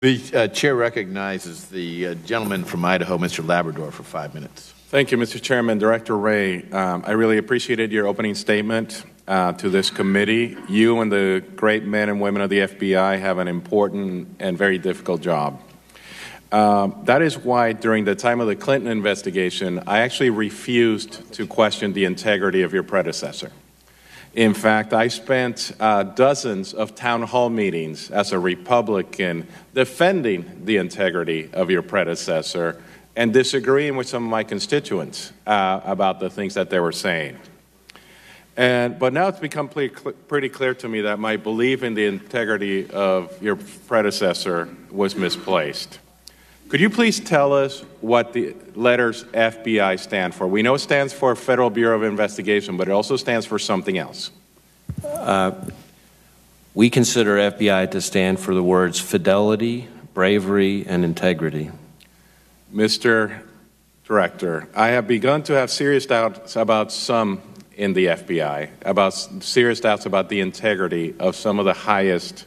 The chair recognizes the gentleman from Idaho, Mr. Labrador, for 5 minutes. Thank you, Mr. Chairman. Director Wray, I really appreciated your opening statement to this committee. You and the great men and women of the FBI have an important and very difficult job. That is why during the time of the Clinton investigation, I actually refused to question the integrity of your predecessor. In fact, I spent dozens of town hall meetings as a Republican defending the integrity of your predecessor and disagreeing with some of my constituents about the things that they were saying. But now it's become pretty clear to me that my belief in the integrity of your predecessor was misplaced. Could you please tell us what the letters FBI stand for? We know it stands for Federal Bureau of Investigation, but it also stands for something else. We consider FBI to stand for the words fidelity, bravery, and integrity. Mr. Director, I have begun to have serious doubts about some in the FBI, serious doubts about the integrity of some of the highest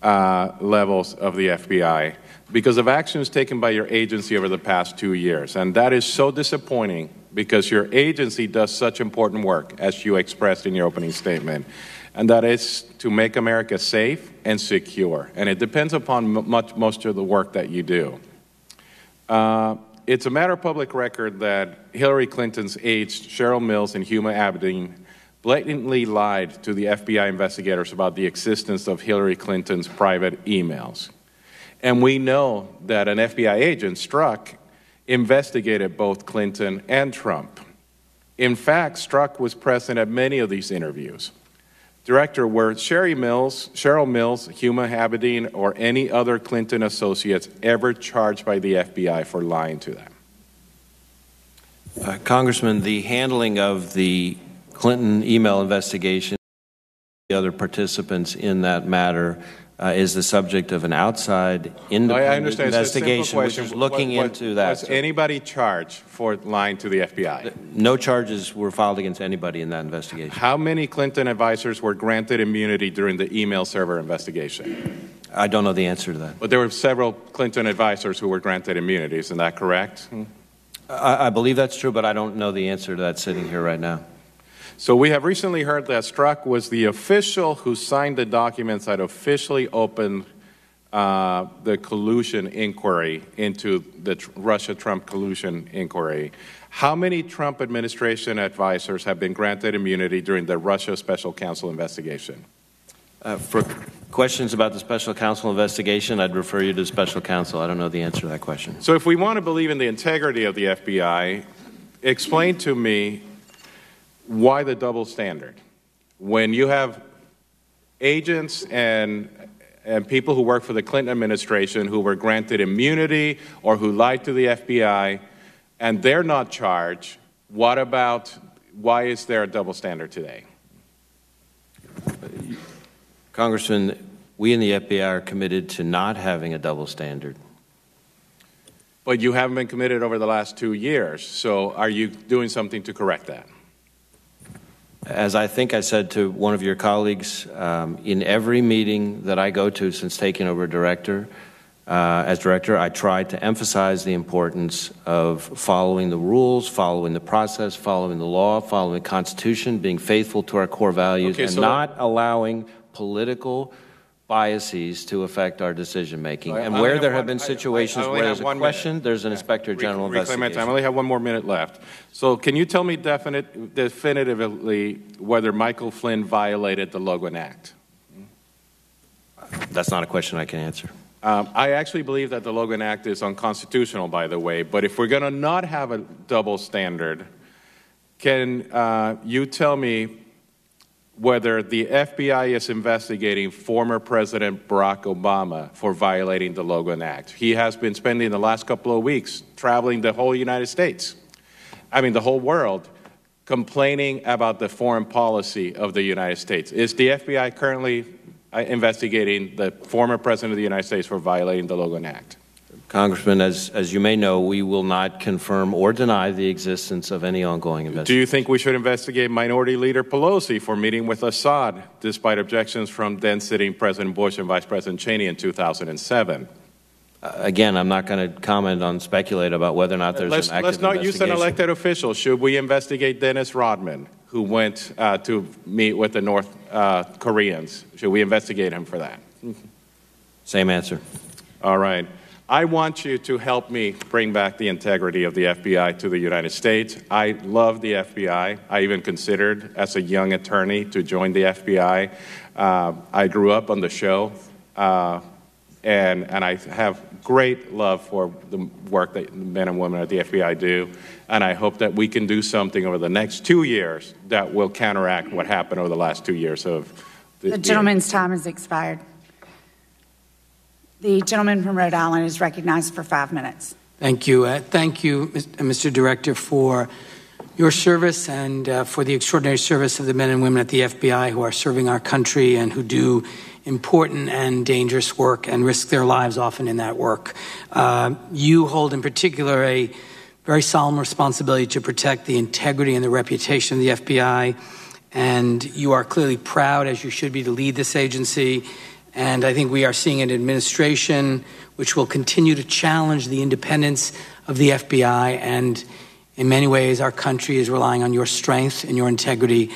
levels of the FBI because of actions taken by your agency over the past 2 years. And that is so disappointing because your agency does such important work, as you expressed in your opening statement, and that is to make America safe and secure. And it depends upon most of the work that you do. It's a matter of public record that Hillary Clinton's aides, Cheryl Mills and Huma Abedin, blatantly lied to the FBI investigators about the existence of Hillary Clinton's private emails. And we know that an FBI agent, Strzok, investigated both Clinton and Trump. In fact, Strzok was present at many of these interviews. Director, were Cheryl Mills, Huma Abedin, or any other Clinton associates ever charged by the FBI for lying to them? Congressman, the handling of the Clinton email investigation, the other participants in that matter, is the subject of an outside independent investigation which is looking into that. Was anybody charged for lying to the FBI? No charges were filed against anybody in that investigation. How many Clinton advisors were granted immunity during the email server investigation? I don't know the answer to that. But there were several Clinton advisors who were granted immunity. Isn't that correct? I believe that's true, but I don't know the answer to that sitting here right now. So we have recently heard that Strzok was the official who signed the documents that officially opened the collusion inquiry into the Russia-Trump collusion inquiry. How many Trump administration advisors have been granted immunity during the Russia Special Counsel investigation? For questions about the Special Counsel investigation, I'd refer you to the Special Counsel. I don't know the answer to that question. So if we want to believe in the integrity of the FBI, explain to me why the double standard? When you have agents and people who work for the Clinton administration who were granted immunity or who lied to the FBI and they're not charged, why is there a double standard today? Congressman, we in the FBI are committed to not having a double standard. But you haven't been committed over the last 2 years, so are you doing something to correct that? As I think I said to one of your colleagues, in every meeting that I go to since taking over as director, I try to emphasize the importance of following the rules, following the process, following the law, following the Constitution, being faithful to our core values, and not allowing political biases to affect our decision-making. And where there have been situations where there's a question, there's an Inspector General investigation. I only have 1 more minute left. So can you tell me definitively whether Michael Flynn violated the Logan Act? That's not a question I can answer. I actually believe that the Logan Act is unconstitutional, by the way. But if we're going to not have a double standard, can you tell me whether the FBI is investigating former President Barack Obama for violating the Logan Act? He has been spending the last couple of weeks traveling the whole United States, the whole world, complaining about the foreign policy of the United States. Is the FBI currently investigating the former President of the United States for violating the Logan Act? Congressman, as you may know, we will not confirm or deny the existence of any ongoing investigation. Do you think we should investigate Minority Leader Pelosi for meeting with Assad, despite objections from then-sitting President Bush and Vice President Cheney in 2007? Again, I'm not going to comment on, speculate about whether or not there's an active Let's not use an investigation. elected official. Should we investigate Dennis Rodman, who went to meet with the North Koreans? Should we investigate him for that? Same answer. All right. I want you to help me bring back the integrity of the FBI to the United States. I love the FBI. I even considered, as a young attorney, to join the FBI. I grew up on the show, and I have great love for the work that the men and women at the FBI do, and I hope that we can do something over the next 2 years that will counteract what happened over the last 2 years of the gentleman's time has expired. The gentleman from Rhode Island is recognized for 5 minutes. Thank you. Thank you, Mr. Director, for your service and for the extraordinary service of the men and women at the FBI who are serving our country and who do important and dangerous work and risk their lives often in that work. You hold in particular a very solemn responsibility to protect the integrity and the reputation of the FBI, and you are clearly proud, as you should be, to lead this agency. And I think we are seeing an administration which will continue to challenge the independence of the FBI. And in many ways, our country is relying on your strength and your integrity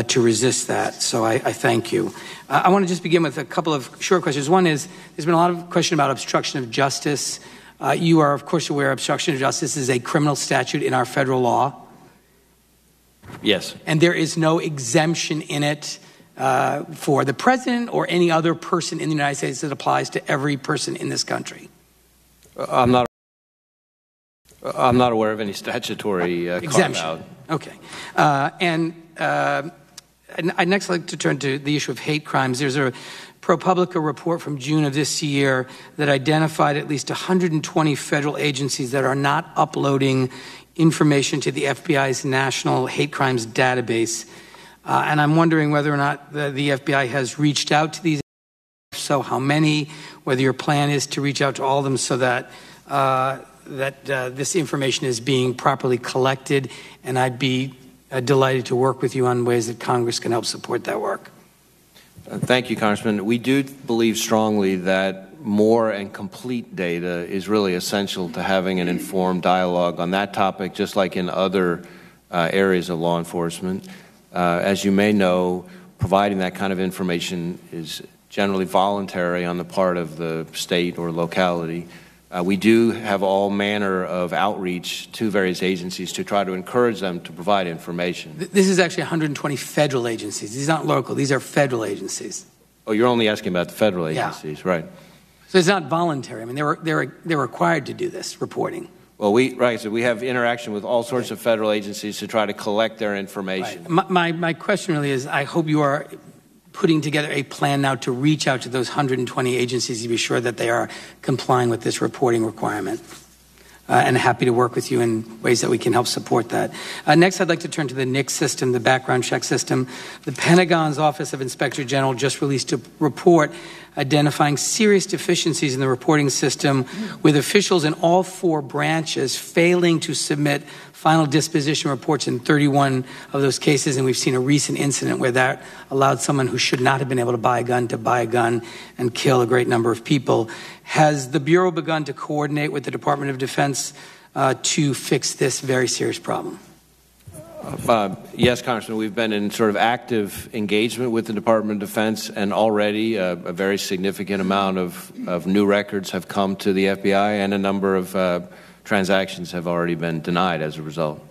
to resist that. So I thank you. I want to just begin with a couple of short questions. One is, there's been a lot of question about obstruction of justice. You are, of course, aware obstruction of justice is a criminal statute in our federal law. Yes. And there is no exemption in it for the president or any other person in the United States that applies to every person in this country. I'm not aware of any statutory exemption. Carve-out. Okay. I'd next like to turn to the issue of hate crimes. There's a ProPublica report from June of this year that identified at least 120 federal agencies that are not uploading information to the FBI's National Hate Crimes Database. And I'm wondering whether or not the FBI has reached out to these. If so, how many? Whether your plan is to reach out to all of them so that this information is being properly collected. And I'd be delighted to work with you on ways that Congress can help support that work. Thank you, Congressman. We do believe strongly that more and complete data is really essential to having an informed dialogue on that topic, just like in other areas of law enforcement. As you may know, providing that kind of information is generally voluntary on the part of the state or locality. We do have all manner of outreach to various agencies to try to encourage them to provide information. This is actually 120 federal agencies. These aren't local. These are federal agencies. Oh, you're only asking about the federal agencies, yeah. Right. So it's not voluntary. I mean, they're required to do this reporting. Well, so we have interaction with all sorts of federal agencies to try to collect their information. Right. My question really is, I hope you are putting together a plan now to reach out to those 120 agencies to be sure that they are complying with this reporting requirement. And happy to work with you in ways that we can help support that. Next, I'd like to turn to the NICS system, the background check system. The Pentagon's Office of Inspector General just released a report identifying serious deficiencies in the reporting system, with officials in all 4 branches failing to submit final disposition reports in 31 of those cases. And we've seen a recent incident where that allowed someone who should not have been able to buy a gun and kill a great number of people. Has the Bureau begun to coordinate with the Department of Defense to fix this very serious problem? Yes, Congressman, we've been in sort of active engagement with the Department of Defense, and already a very significant amount of new records have come to the FBI, and a number of transactions have already been denied as a result.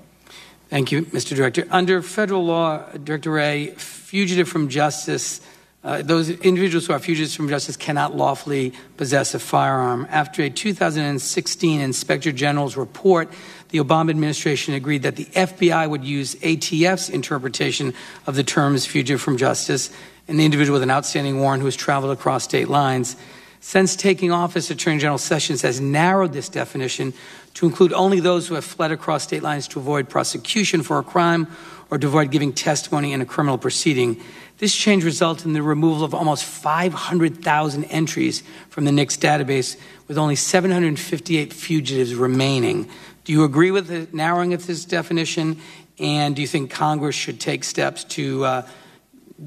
Thank you, Mr. Director. Under federal law, Director Wray, fugitive from justice, those individuals who are fugitives from justice cannot lawfully possess a firearm. After a 2016 Inspector General's report, the Obama administration agreed that the FBI would use ATF's interpretation of the terms fugitive from justice, an individual with an outstanding warrant who has traveled across state lines. Since taking office, Attorney General Sessions has narrowed this definition to include only those who have fled across state lines to avoid prosecution for a crime or to avoid giving testimony in a criminal proceeding. This change resulted in the removal of almost 500,000 entries from the NICS database, with only 758 fugitives remaining. Do you agree with the narrowing of this definition? And do you think Congress should take steps to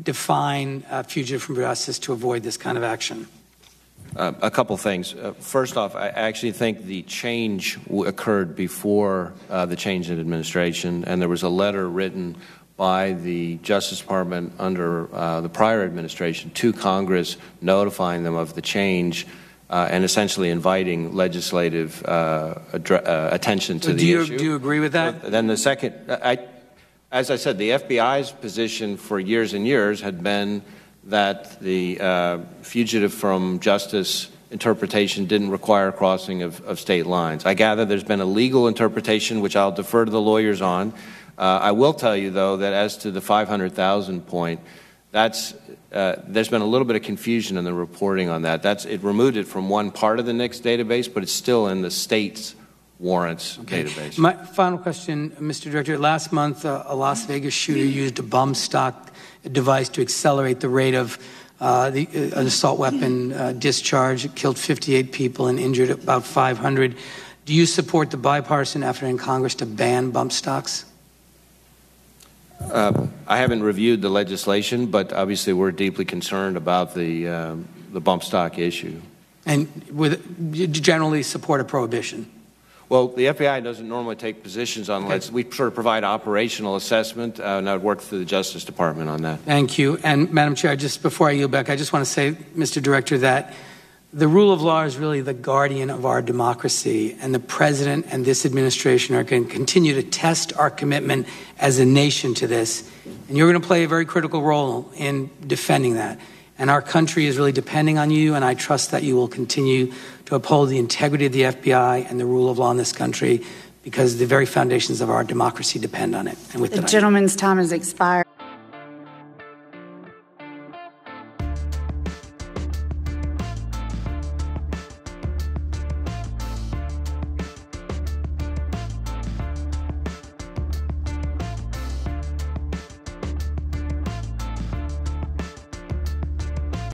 define fugitive from justice to avoid this kind of action? A couple things. First off, I actually think the change occurred before the change in administration, and there was a letter written by the Justice Department under the prior administration to Congress notifying them of the change and essentially inviting legislative attention to the issue. Do you agree with that? Then the second, as I said, the FBI's position for years and years had been that the fugitive from justice interpretation didn't require crossing of state lines. I gather there's been a legal interpretation, which I'll defer to the lawyers on. I will tell you, though, that as to the 500,000 point, there's been a little bit of confusion in the reporting on that. It removed it from one part of the NICS database, but it's still in the state's warrants database. My final question, Mr. Director. Last month, a Las Vegas shooter used a bump stock device to accelerate the rate of an assault weapon discharge. It killed 58 people and injured about 500. Do you support the bipartisan effort in Congress to ban bump stocks? I haven't reviewed the legislation, but obviously we're deeply concerned about the bump stock issue. And you generally support a prohibition? Well, the FBI doesn't normally take positions on we sort of provide operational assessment, and I would work through the Justice Department on that. Thank you. And Madam Chair, just before I yield back, I just want to say, Mr. Director, that the rule of law is really the guardian of our democracy, and the President and this administration are going to continue to test our commitment as a nation to this. And you're going to play a very critical role in defending that. And our country is really depending on you, and I trust that you will continue to uphold the integrity of the FBI and the rule of law in this country, because the very foundations of our democracy depend on it. And with the gentleman's time has expired.